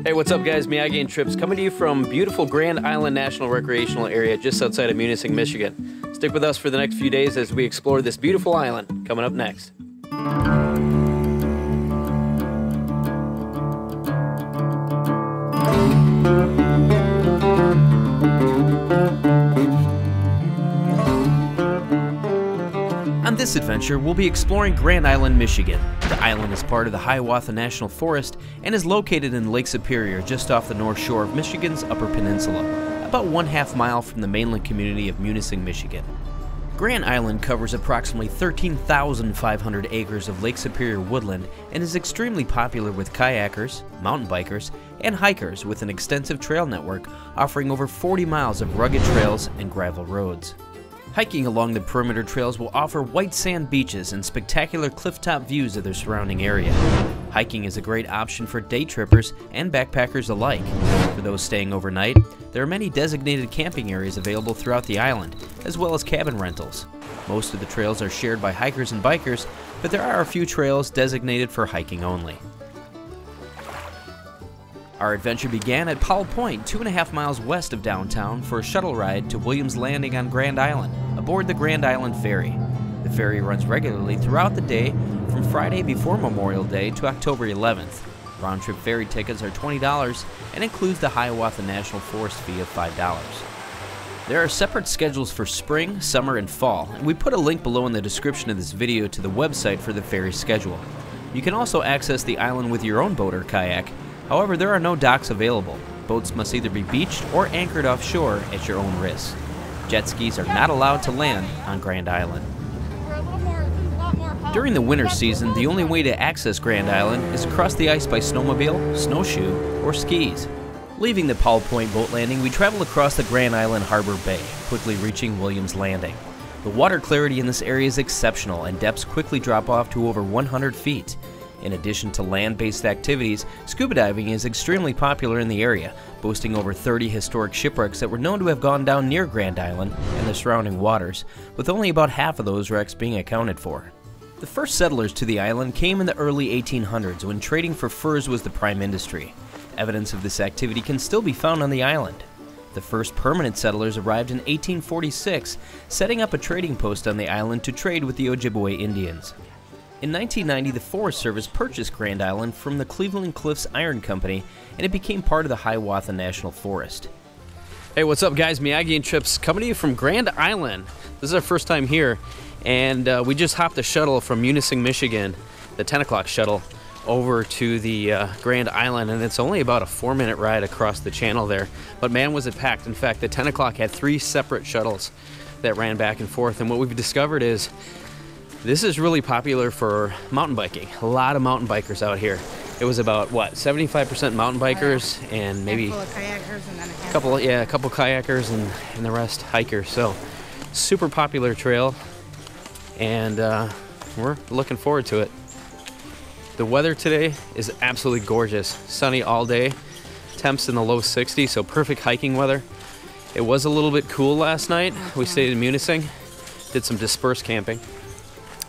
Hey, what's up guys? Miyagi and Trips coming to you from beautiful Grand Island National Recreational Area just outside of Munising, Michigan. Stick with us for the next few days as we explore this beautiful island. Coming up next. On this adventure, we'll be exploring Grand Island, Michigan. The island is part of the Hiawatha National Forest and is located in Lake Superior just off the north shore of Michigan's Upper Peninsula, about 1/2 mile from the mainland community of Munising, Michigan. Grand Island covers approximately 13,500 acres of Lake Superior woodland and is extremely popular with kayakers, mountain bikers, and hikers with an extensive trail network offering over 40 miles of rugged trails and gravel roads. Hiking along the perimeter trails will offer white sand beaches and spectacular clifftop views of their surrounding area. Hiking is a great option for day trippers and backpackers alike. For those staying overnight, there are many designated camping areas available throughout the island, as well as cabin rentals. Most of the trails are shared by hikers and bikers, but there are a few trails designated for hiking only. Our adventure began at Powell Point, 2.5 miles west of downtown, for a shuttle ride to Williams Landing on Grand Island, aboard the Grand Island Ferry. The ferry runs regularly throughout the day from Friday before Memorial Day to October 11th. Round-trip ferry tickets are $20 and includes the Hiawatha National Forest fee of $5. There are separate schedules for spring, summer, and fall, and we put a link below in the description of this video to the website for the ferry schedule. You can also access the island with your own boat or kayak. However, there are no docks available. Boats must either be beached or anchored offshore at your own risk. Jet skis are not allowed to land on Grand Island. During the winter season, the only way to access Grand Island is across the ice by snowmobile, snowshoe, or skis. Leaving the Powell Point boat landing, we travel across the Grand Island Harbor Bay, quickly reaching Williams Landing. The water clarity in this area is exceptional and depths quickly drop off to over 100 feet. In addition to land-based activities, scuba diving is extremely popular in the area, boasting over 30 historic shipwrecks that were known to have gone down near Grand Island and the surrounding waters, with only about half of those wrecks being accounted for. The first settlers to the island came in the early 1800s when trading for furs was the prime industry. Evidence of this activity can still be found on the island. The first permanent settlers arrived in 1846, setting up a trading post on the island to trade with the Ojibwe Indians. In 1990, the Forest Service purchased Grand Island from the Cleveland Cliffs Iron Company, and it became part of the Hiawatha National Forest. Hey, what's up guys? Miyagi and Trips coming to you from Grand Island. This is our first time here, and we just hopped a shuttle from Munising, Michigan, the 10 o'clock shuttle, over to the Grand Island, and it's only about a 4-minute ride across the channel there. But man, was it packed. In fact, the 10 o'clock had 3 separate shuttles that ran back and forth, and what we've discovered is this is really popular for mountain biking. A lot of mountain bikers out here. It was about, what, 75% mountain bikers and maybe a couple kayakers and the rest hikers. So super popular trail, and we're looking forward to it. The weather today is absolutely gorgeous. Sunny all day. Temps in the low 60s, so perfect hiking weather. It was a little bit cool last night. We stayed in Munising, did some dispersed camping.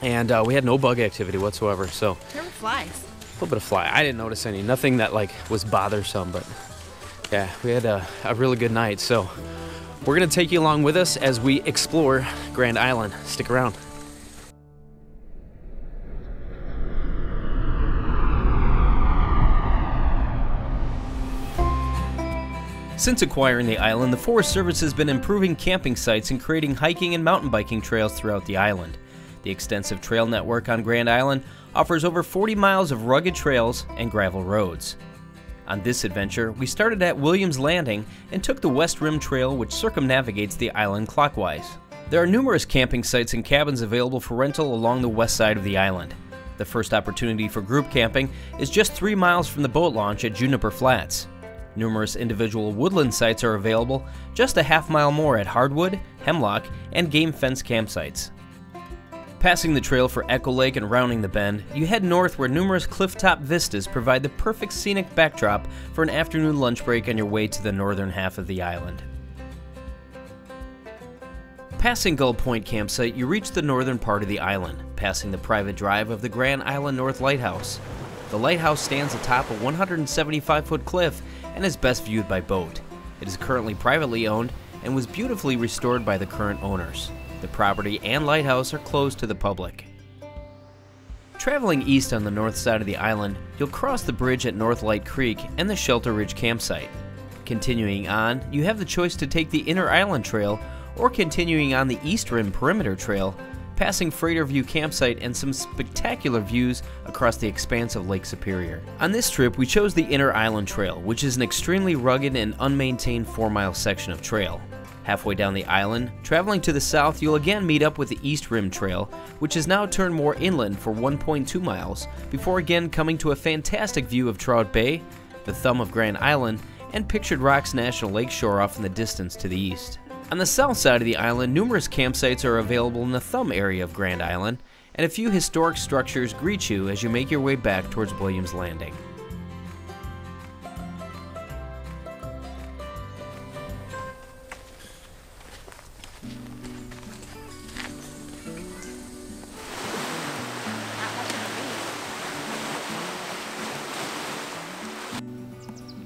And we had no bug activity whatsoever, so. There were flies. A little bit of fly. I didn't notice any. Nothing that like was bothersome, but yeah, we had a really good night. So we're gonna take you along with us as we explore Grand Island. Stick around. Since acquiring the island, the Forest Service has been improving camping sites and creating hiking and mountain biking trails throughout the island. The extensive trail network on Grand Island offers over 40 miles of rugged trails and gravel roads. On this adventure, we started at Williams Landing and took the West Rim Trail, which circumnavigates the island clockwise. There are numerous camping sites and cabins available for rental along the west side of the island. The first opportunity for group camping is just 3 miles from the boat launch at Juniper Flats. Numerous individual woodland sites are available just a half mile more at Hardwood, Hemlock, and Game Fence campsites. Passing the trail for Echo Lake and rounding the bend, you head north where numerous clifftop vistas provide the perfect scenic backdrop for an afternoon lunch break on your way to the northern half of the island. Passing Gull Point campsite, you reach the northern part of the island, passing the private drive of the Grand Island North Lighthouse. The lighthouse stands atop a 175-foot cliff and is best viewed by boat. It is currently privately owned and was beautifully restored by the current owners. The property and lighthouse are closed to the public. Traveling east on the north side of the island, you'll cross the bridge at North Light Creek and the Shelter Ridge campsite. Continuing on, you have the choice to take the Inner Island Trail or continuing on the East Rim Perimeter Trail, passing Freighter View campsite and some spectacular views across the expanse of Lake Superior. On this trip, we chose the Inner Island Trail, which is an extremely rugged and unmaintained 4-mile section of trail. Halfway down the island, traveling to the south, you'll again meet up with the East Rim Trail, which is now turned more inland for 1.2 miles, before again coming to a fantastic view of Trout Bay, the thumb of Grand Island, and Pictured Rocks National Lakeshore off in the distance to the east. On the south side of the island, numerous campsites are available in the thumb area of Grand Island, and a few historic structures greet you as you make your way back towards Williams Landing.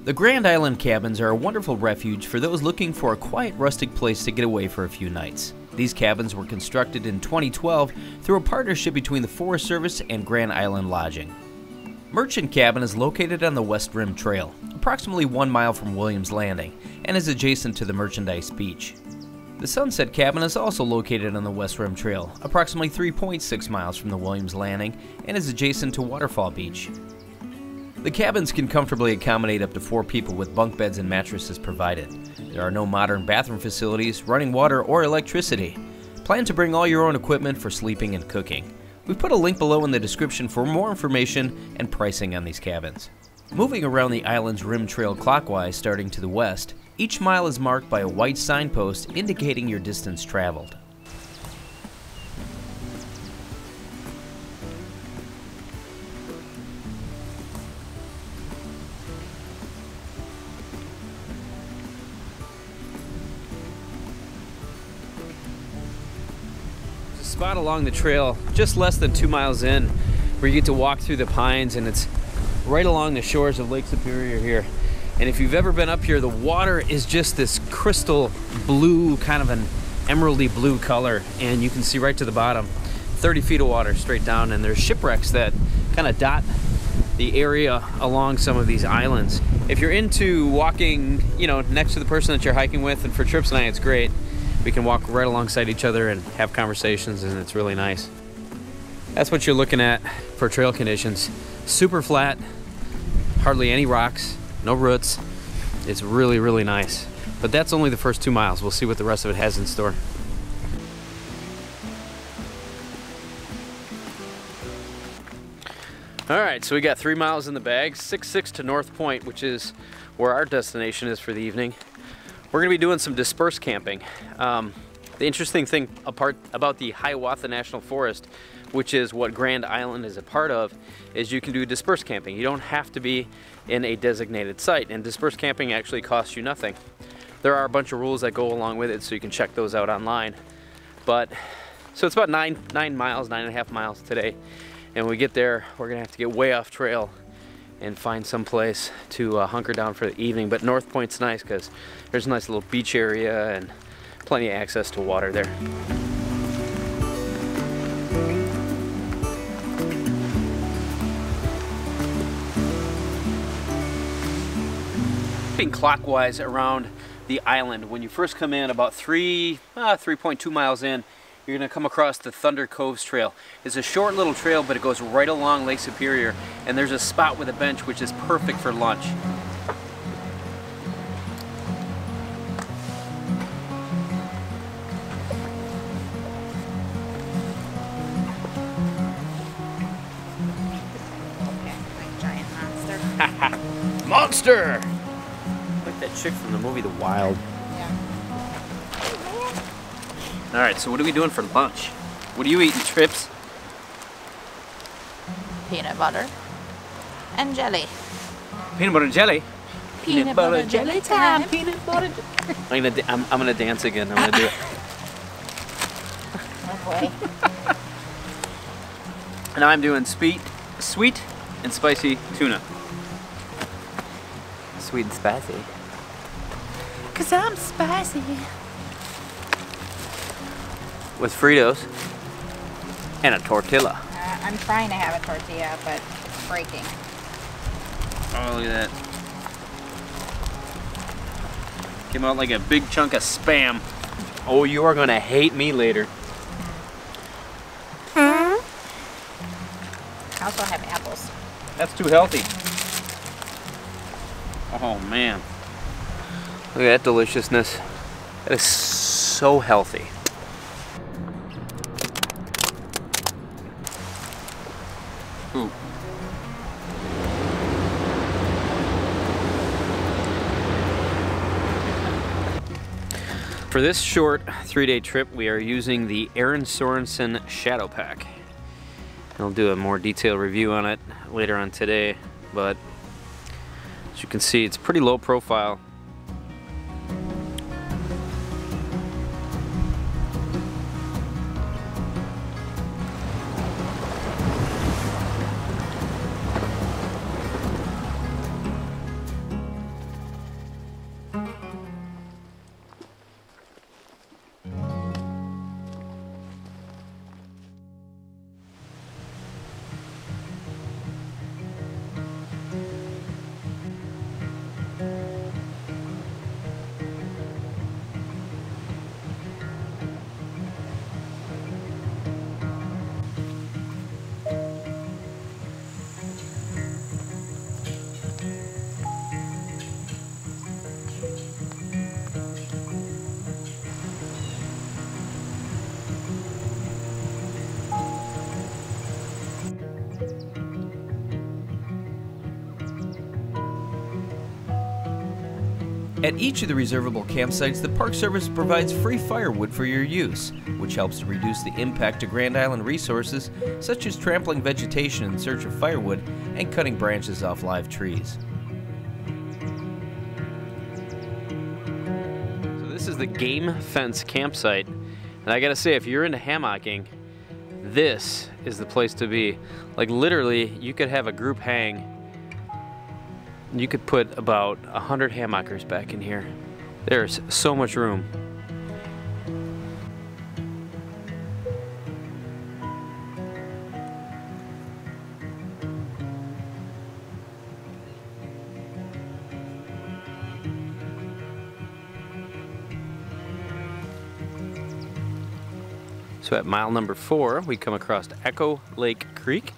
The Grand Island cabins are a wonderful refuge for those looking for a quiet, rustic place to get away for a few nights. These cabins were constructed in 2012 through a partnership between the Forest Service and Grand Island Lodging. Merchant Cabin is located on the West Rim Trail, approximately 1 mile from Williams Landing, and is adjacent to the Merchandise Beach. The Sunset Cabin is also located on the West Rim Trail, approximately 3.6 miles from the Williams Landing, and is adjacent to Waterfall Beach. The cabins can comfortably accommodate up to 4 people with bunk beds and mattresses provided. There are no modern bathroom facilities, running water, or electricity. Plan to bring all your own equipment for sleeping and cooking. We've put a link below in the description for more information and pricing on these cabins. Moving around the island's rim trail clockwise starting to the west, each mile is marked by a white signpost indicating your distance traveled. Spot along the trail just less than 2 miles in where you get to walk through the pines, and it's right along the shores of Lake Superior here. And if you've ever been up here, the water is just this crystal blue, kind of an emeraldy blue color, and you can see right to the bottom 30 feet of water straight down, and there's shipwrecks that kind of dot the area along some of these islands. If you're into walking, next to the person that you're hiking with, and for Trips and I, it's great. We can walk right alongside each other and have conversations, and it's really nice. That's what you're looking at for trail conditions. Super flat, hardly any rocks, no roots. It's really, really nice. But that's only the first 2 miles. We'll see what the rest of it has in store. All right, so we got 3 miles in the bag, 6.6 to North Point, which is where our destination is for the evening. We're going to be doing some dispersed camping. The interesting thing about the Hiawatha National Forest, which is what Grand Island is a part of, is you can do dispersed camping. You don't have to be in a designated site, and dispersed camping actually costs you nothing. There are a bunch of rules that go along with it, so you can check those out online. So it's about 9.5 miles today, and when we get there, we're going to have to get way off trail and find some place to hunker down for the evening. But North Point's nice because there's a nice little beach area and plenty of access to water there. Being clockwise around the island, when you first come in about 3.2 miles in, you're going to come across the Thunder Coves Trail. It's a short little trail, but it goes right along Lake Superior, and there's a spot with a bench which is perfect for lunch. Giant monster. Monster! Like that chick from the movie The Wild. All right, so what are we doing for lunch? What are you eating, Trips? Peanut butter and jelly. Peanut butter and jelly? Peanut butter jelly time. Peanut butter. I'm gonna dance again. I'm gonna do it. Oh boy. And I'm doing sweet and spicy tuna. Sweet and spicy. 'Cause I'm spicy. With Fritos and a tortilla. I'm trying to have a tortilla, but it's breaking. Oh, look at that. Came out like a big chunk of Spam. Oh, you are gonna hate me later. I also have apples. That's too healthy. Oh man. Look at that deliciousness. That is so healthy. Ooh. For this short 3-day trip, we are using the SORENSEN Shadow Pack. I'll do a more detailed review on it later on today, but as you can see, it's pretty low profile. At each of the reservable campsites, the Park Service provides free firewood for your use, which helps to reduce the impact to Grand Island resources, such as trampling vegetation in search of firewood and cutting branches off live trees. So this is the Game Fence campsite, and I gotta say, if you're into hammocking, this is the place to be. Like literally, you could have a group hang. You could put about 100 hammockers back in here. There's so much room. So at mile number 4, we come across Echo Lake Creek.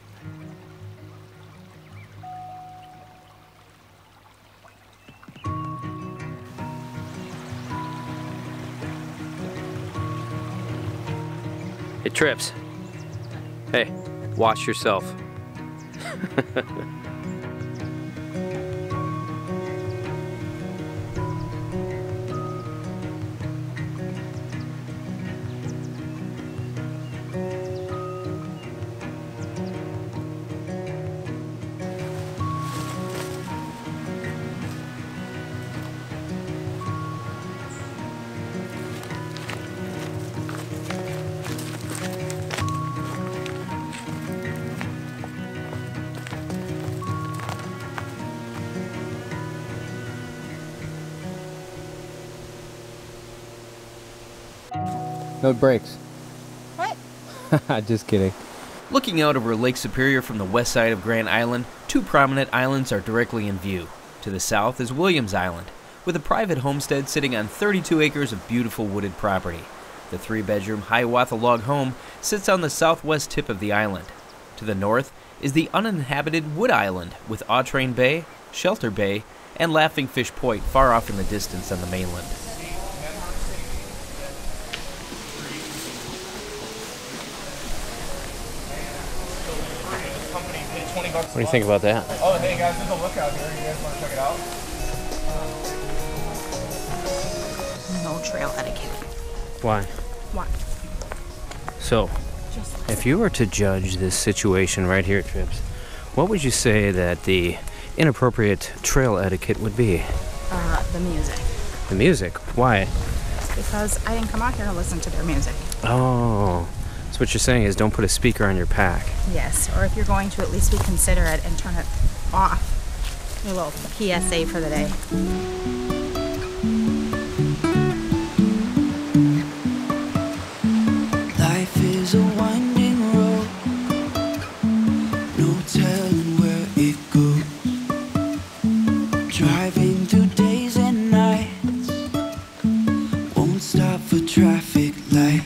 Hey, Trips. Hey, watch yourself. No brakes. What? Just kidding. Looking out over Lake Superior from the west side of Grand Island, two prominent islands are directly in view. To the south is Williams Island, with a private homestead sitting on 32 acres of beautiful wooded property. The 3-bedroom Hiawatha log home sits on the southwest tip of the island. To the north is the uninhabited Wood Island, with Autrain Bay, Shelter Bay, and Laughing Fish Point far off in the distance on the mainland. What do you think about that? Oh, hey guys, there's a lookout here. You guys want to check it out? No trail etiquette. Why? Why? So, Just if you were to judge this situation right here, Trips, what would you say that the inappropriate trail etiquette would be? the music. The music? Why? Because I didn't come out here to listen to their music. Oh, So what you're saying is don't put a speaker on your pack. Yes, or if you're going to, at least be considerate and turn it off. A little PSA for the day. Life is a winding road, no telling where it goes. Driving through days and nights, won't stop for traffic lights.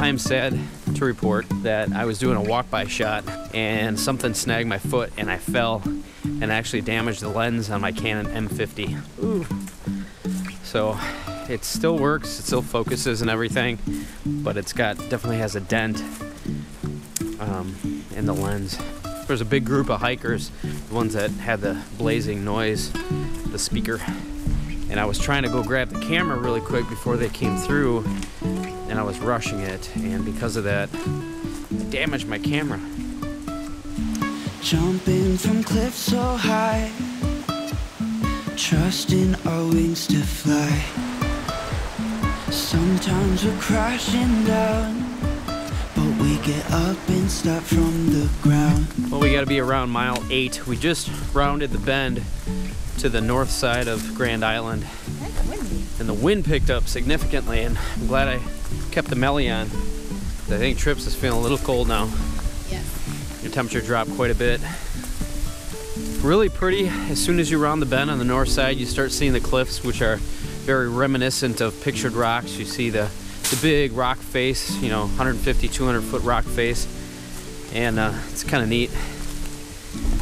I am sad to report that I was doing a walk-by shot and something snagged my foot and I fell and actually damaged the lens on my Canon M50. Ooh. So it still works, it still focuses and everything, but it's definitely has a dent in the lens. There's a big group of hikers, the ones that had the blazing noise, the speaker, and I was trying to go grab the camera really quick before they came through, and I was rushing it, and because of that, it damaged my camera. Jumping from cliffs so high, trusting our wings to fly. Sometimes we're crashing down, but we get up and start from the ground. Well, we got to be around mile 8. We just rounded the bend to the north side of Grand Island, and the wind picked up significantly, and I'm glad I kept the melly on. I think Trips is feeling a little cold now. Yes. Your temperature dropped quite a bit. Really pretty. As soon as you round the bend on the north side, you start seeing the cliffs, which are very reminiscent of pictured rocks. You see the big rock face, you know, 150, 200 foot rock face, and it's kind of neat.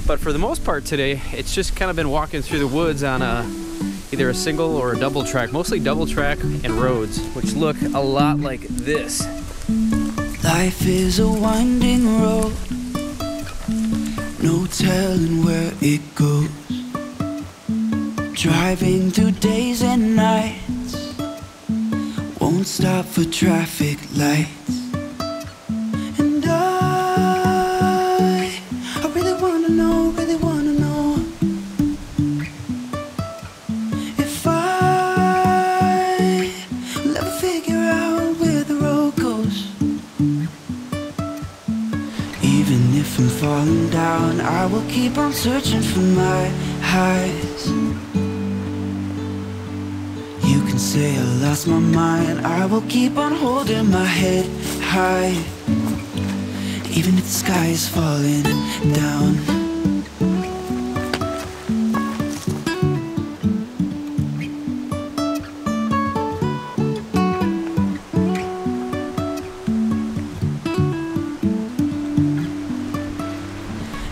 But for the most part today, it's just kind of been walking through the woods on either a single or a double track, mostly double track and roads, which look a lot like this. Life is a winding road, no telling where it goes. Driving through days and nights, won't stop for traffic lights. And I really wanna know, if I will ever figure out where the road goes. Even if I'm falling down, I will keep on searching for my highs. You can say I lost my mind, I will keep on holding my head high, even if the sky is falling down.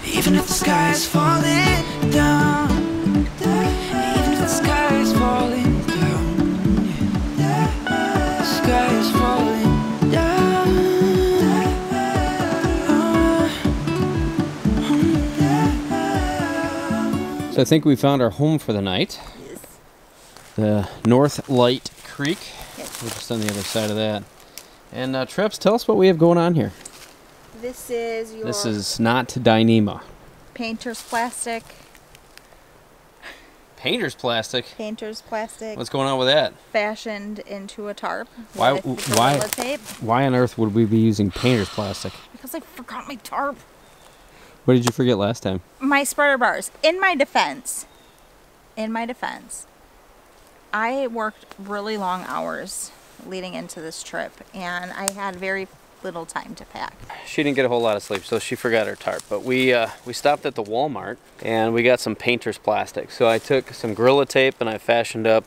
Even if the sky is falling down, even if the sky is falling down, the sky is falling down. So I think we found our home for the night. Yes. The North Light Creek. Yes. We're just on the other side of that. And Trips, tell us what we have going on here. This is your This is not Dyneema. painter's plastic. Painter's plastic. Painter's plastic. What's going on with that? Fashioned into a tarp. Why- with why- Gorilla tape. Why on earth would we be using painter's plastic? Because I forgot my tarp. What did you forget last time? My spreader bars. In my defense, I worked really long hours leading into this trip, and I had very little time to pack. She didn't get a whole lot of sleep, so she forgot her tarp. But we stopped at the Walmart and we got some painter's plastic. So I took some Gorilla tape and I fashioned up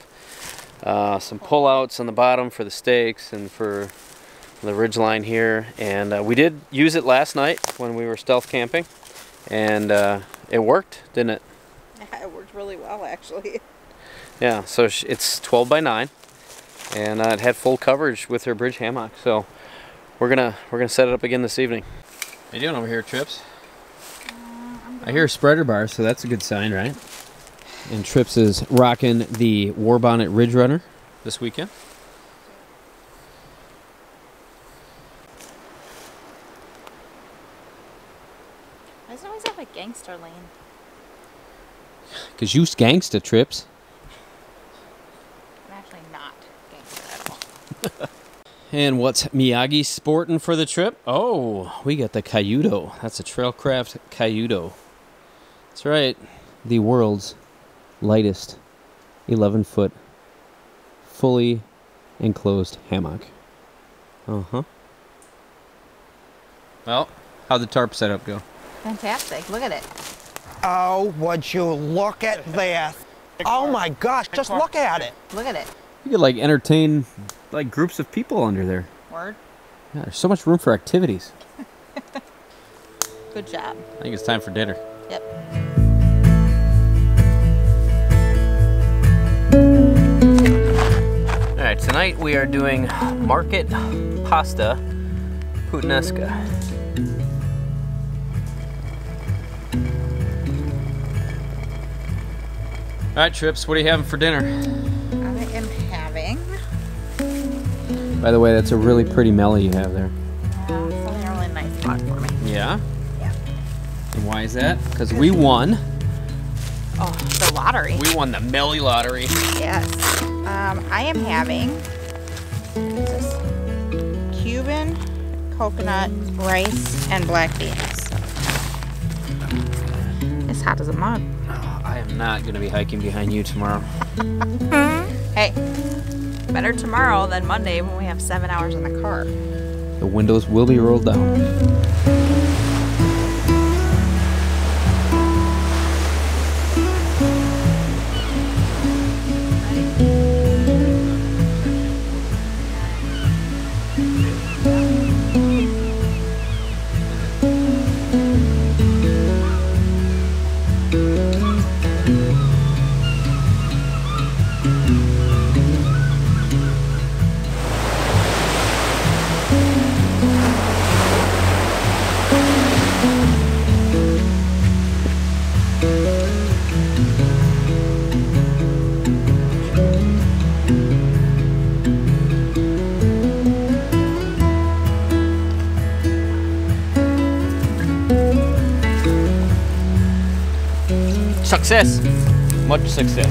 some pullouts on the bottom for the stakes and for the ridge line here. And we did use it last night when we were stealth camping, and it worked, didn't it? Yeah, it worked really well, actually. Yeah. So it's 12 by 9, and it had full coverage with her bridge hammock. So we're gonna set it up again this evening. How you doing over here, Trips? I hear a spreader bar, so that's a good sign, right? And Trips is rocking the War Bonnet Ridge Runner this weekend. Why does it always have a gangster lane? 'Cause you gangsta, Trips. I'm actually not gangster at all. And what's Miyagi sporting for the trip? Oh, we got the Cayuto. That's a Trailcraft Cayuto. That's right. The world's lightest 11-foot fully enclosed hammock. Uh-huh. Well, how'd the tarp setup go? Fantastic. Look at it. Oh, would you look at this? Oh my gosh, just look at it. Look at it. You could like entertain like groups of people under there. Word. Yeah, there's so much room for activities. Good job. I think it's time for dinner. Yep. All right, tonight we are doing market pasta puttanesca. All right, Trips, what are you having for dinner? I am having By the way, that's a really pretty melody you have there. something really nice spot for me. Yeah? Yeah. And why is that? Because we won. Oh, the lottery. We won the Melly lottery. Yes. I am having this Cuban coconut rice and black beans. It's hot as a mug. I am not going to be hiking behind you tomorrow. Hey, better tomorrow than Monday when we have 7 hours in the car. The windows will be rolled down. Success. Much success.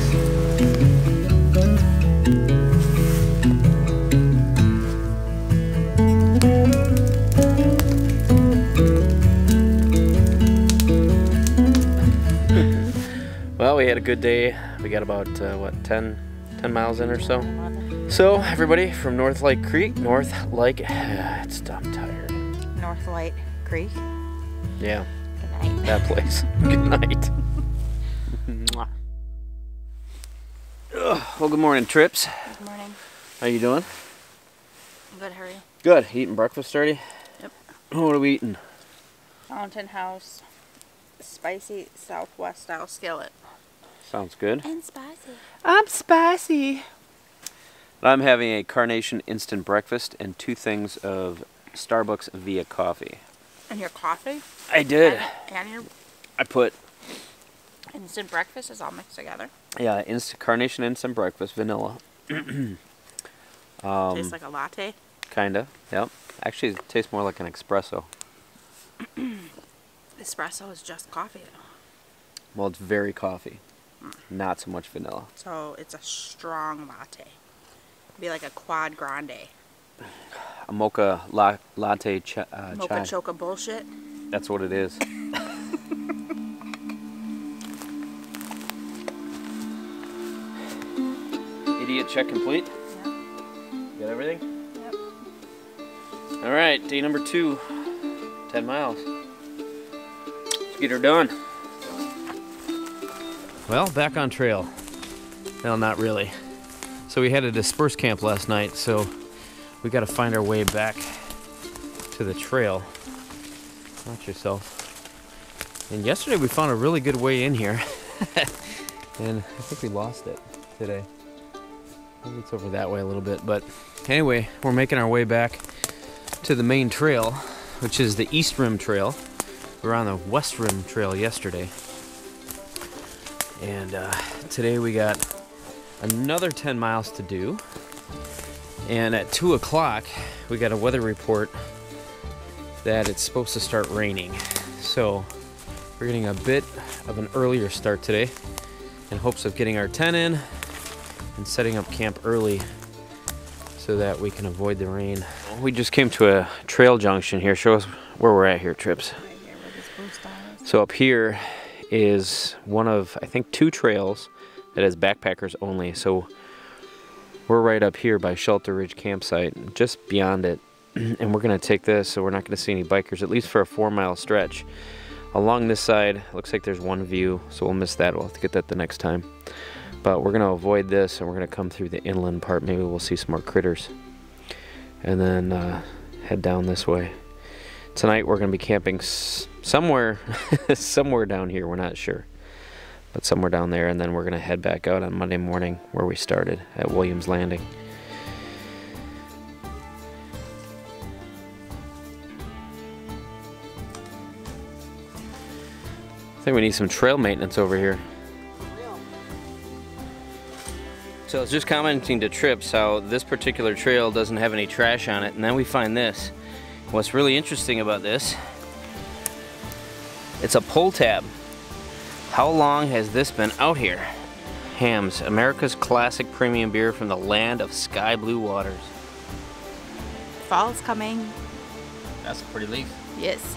Well, we had a good day. We got about, what, 10 miles in or so? So, everybody from North Lake Creek, it's I'm tired. North Light Creek. Yeah, Good night. that place. Good night. Well, good morning, Trips. Good morning. How you doing? Good, how are you? Good. Eating breakfast already? Yep. What are we eating? Mountain House spicy Southwest style skillet. Sounds good. And spicy. I'm spicy. I'm having a Carnation instant breakfast and 2 things of Starbucks via coffee. And your coffee? I did. And your I put, instant breakfast is all mixed together. yeah, Carnation instant breakfast, vanilla. Tastes like a latte. Kinda, yep. Actually, it tastes more like an espresso. Espresso is just coffee though. Well, it's very coffee. Not so much vanilla. So it's a strong latte. It'd be like a quad grande. A mocha latte chai. Mocha choca bullshit. That's what it is. Idiot check complete. Yep. Got everything? Yep. All right, day number 2. 10 miles. Let's get her done. Well, back on trail. Well, not really. So we had a disperse camp last night, so we got to find our way back to the trail. Watch yourself. And yesterday we found a really good way in here. And I think we lost it today. Maybe it's over that way a little bit. But anyway, we're making our way back to the main trail, which is the East Rim Trail. We were on the West Rim Trail yesterday. And today we got another 10 miles to do. And at 2 o'clock, we got a weather report that it's supposed to start raining. So we're getting a bit of an earlier start today in hopes of getting our tent in and setting up camp early so that we can avoid the rain. We just came to a trail junction here. Show us where we're at here, Trips. So up here is one of, I think, 2 trails that is backpackers only. So we're right up here by Shelter Ridge campsite, just beyond it. And we're gonna take this, so we're not gonna see any bikers, at least for a 4-mile stretch. Along this side, looks like there's one view, so we'll miss that. We'll have to get that the next time. But we're gonna avoid this, and we're gonna come through the inland part. Maybe we'll see some more critters. And then head down this way. Tonight we're gonna be camping somewhere, somewhere down here, we're not sure. But somewhere down there, and then we're gonna head back out on Monday morning where we started, at Williams Landing. I think we need some trail maintenance over here. So I was just commenting to Trips how this particular trail doesn't have any trash on it, and then we find this. What's really interesting about this, it's a pull tab. How long has this been out here? Hamm's, America's classic premium beer from the land of sky blue waters. Fall's coming. That's a pretty leaf. Yes.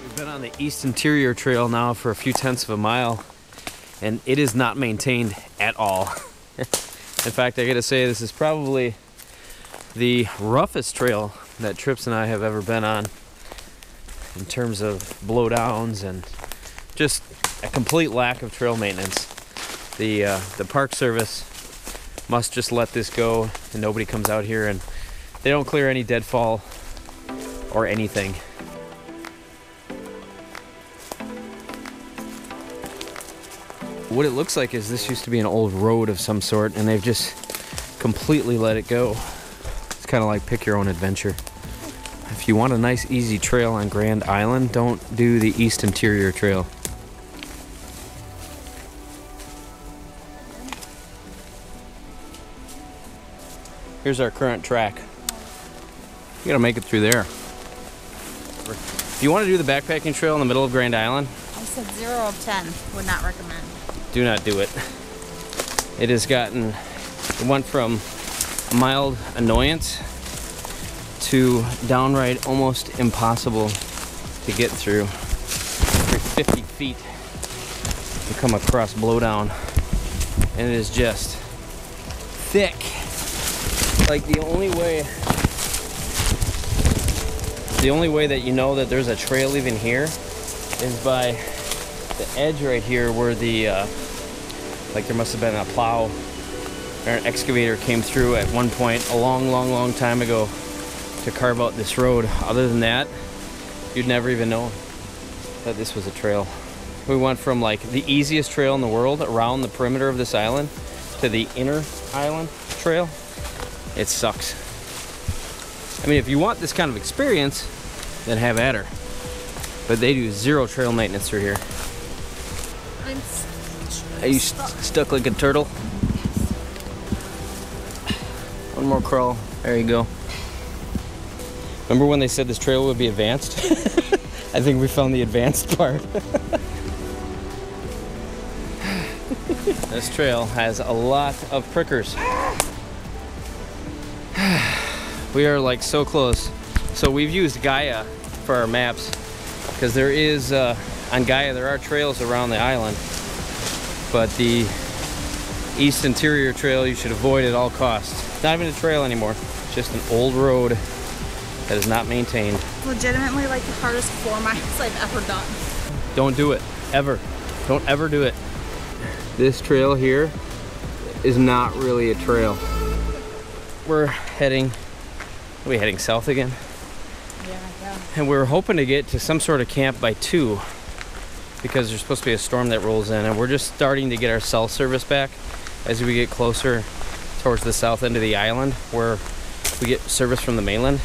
We've been on the East Interior Trail now for a few tenths of a mile, and it is not maintained at all. In fact, I gotta say, this is probably the roughest trail that Trips and I have ever been on in terms of blowdowns and just a complete lack of trail maintenance. The Park Service must just let this go, and nobody comes out here, and they don't clear any deadfall or anything. What it looks like is this used to be an old road of some sort, and they've just completely let it go. It's kind of like pick your own adventure. If you want a nice easy trail on Grand Island, don't do the East Interior Trail. Here's our current track. You gotta make it through there. If you want to do the backpacking trail in the middle of Grand Island, I said 0 of 10. Would not recommend. do not do it. It has gotten, it went from a mild annoyance to downright almost impossible to get through. Every 50 feet you come across blowdown, and it is just thick. Like the only way that you know that there's a trail even here is by the edge right here where the like there must have been a plow or an excavator came through at one point a long time ago to carve out this road. Other than that, you'd never even know that this was a trail. We went from like the easiest trail in the world around the perimeter of this island to the inner island trail. It sucks. I mean, if you want this kind of experience, then have at her. But they do zero trail maintenance through here. Are you stuck like a turtle? One more crawl. There you go. Remember when they said this trail would be advanced? I think we found the advanced part. This trail has a lot of prickers. We are like so close. So we've used Gaia for our maps because there is, on Gaia there are trails around the island, but the East Interior Trail you should avoid at all costs. Not even a trail anymore, it's just an old road that is not maintained. Legitimately like the hardest 4 miles I've ever done. Don't do it, ever. Don't ever do it. This trail here is not really a trail. We're heading, are we heading south again? Yeah. And we're hoping to get to some sort of camp by 2 because there's supposed to be a storm that rolls in, and we're just starting to get our cell service back as we get closer towards the south end of the island where we get service from the mainland.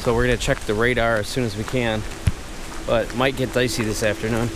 So we're gonna check the radar as soon as we can, but it might get dicey this afternoon.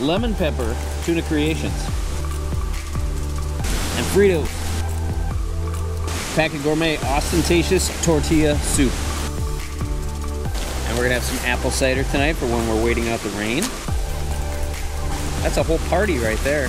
lemon pepper tuna creations, and Fritos. Pack of gourmet ostentatious tortilla soup. And we're gonna have some apple cider tonight for when we're waiting out the rain. That's a whole party right there.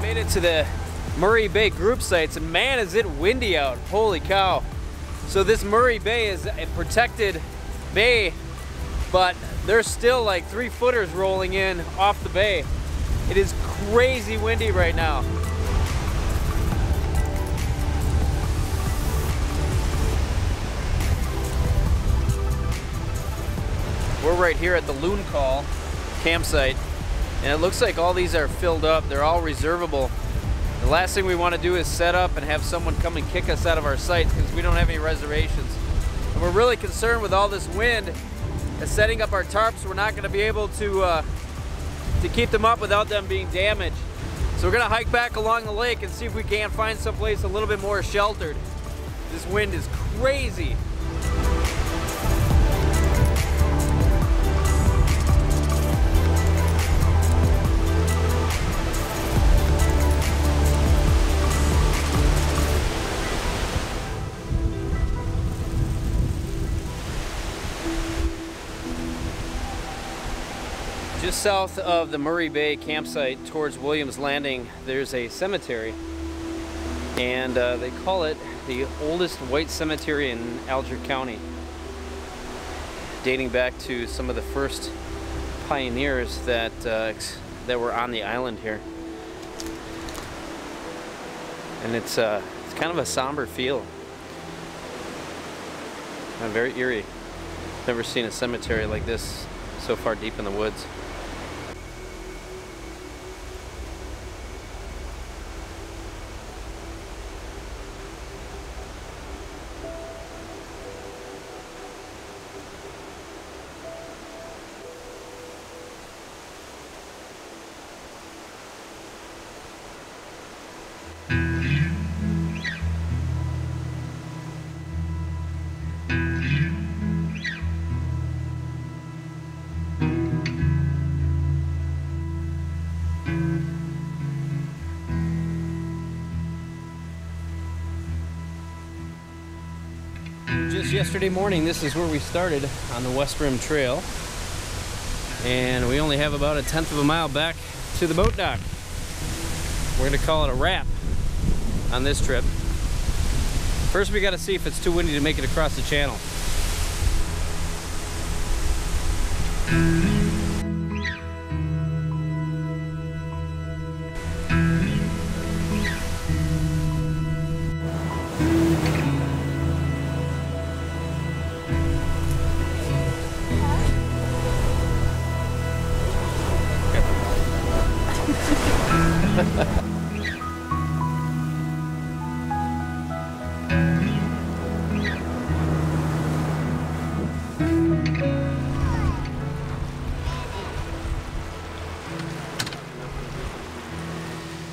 Made it to the Murray Bay group sites, and man, is it windy out. Holy cow. So this Murray Bay is a protected bay, but there's still like 3-footers rolling in off the bay. It is crazy windy right now. We're right here at the Loon Call campsite, and it looks like all these are filled up. They're all reservable. The last thing we want to do is set up and have someone come and kick us out of our sites because we don't have any reservations. And we're really concerned with all this wind that setting up our tarps, we're not going to be able to keep them up without them being damaged. So we're going to hike back along the lake and see if we can't find someplace a little bit more sheltered. This wind is crazy. Just south of the Murray Bay campsite towards Williams Landing, there's a cemetery, and they call it the oldest white cemetery in Alger County, dating back to some of the first pioneers that were on the island here. And it's kind of a somber feel, very eerie. Never seen a cemetery like this so far deep in the woods. Just yesterday morning, this is where we started on the West Rim Trail, and we only have about 1/10 of a mile back to the boat dock. We're gonna call it a wrap on this trip. First, we gotta see if it's too windy to make it across the channel.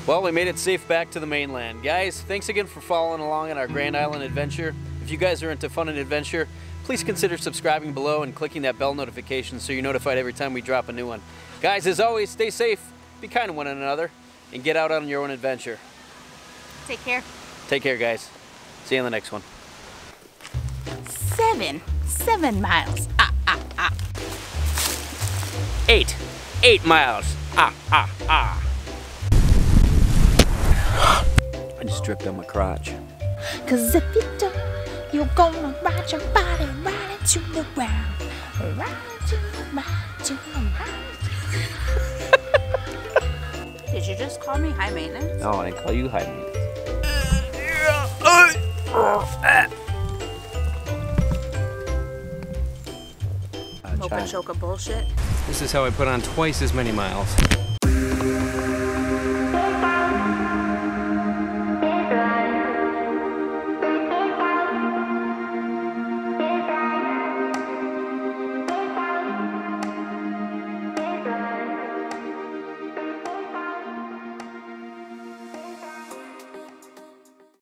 Well, we made it safe back to the mainland. Guys, thanks again for following along on our Grand Island adventure. If you guys are into fun and adventure, please consider subscribing below and clicking that bell notification so you're notified every time we drop a new one. Guys, as always, stay safe, be kind to one another, and get out on your own adventure. Take care. Take care, guys. See you on the next one. 7 miles. 8 miles. I just dripped on my crotch. Cause if you don't, you're gonna ride your body right into the ground. Right into the ground. Did you just call me high maintenance? No, I call you high maintenance. Mocha choca bullshit. This is how I put on twice as many miles.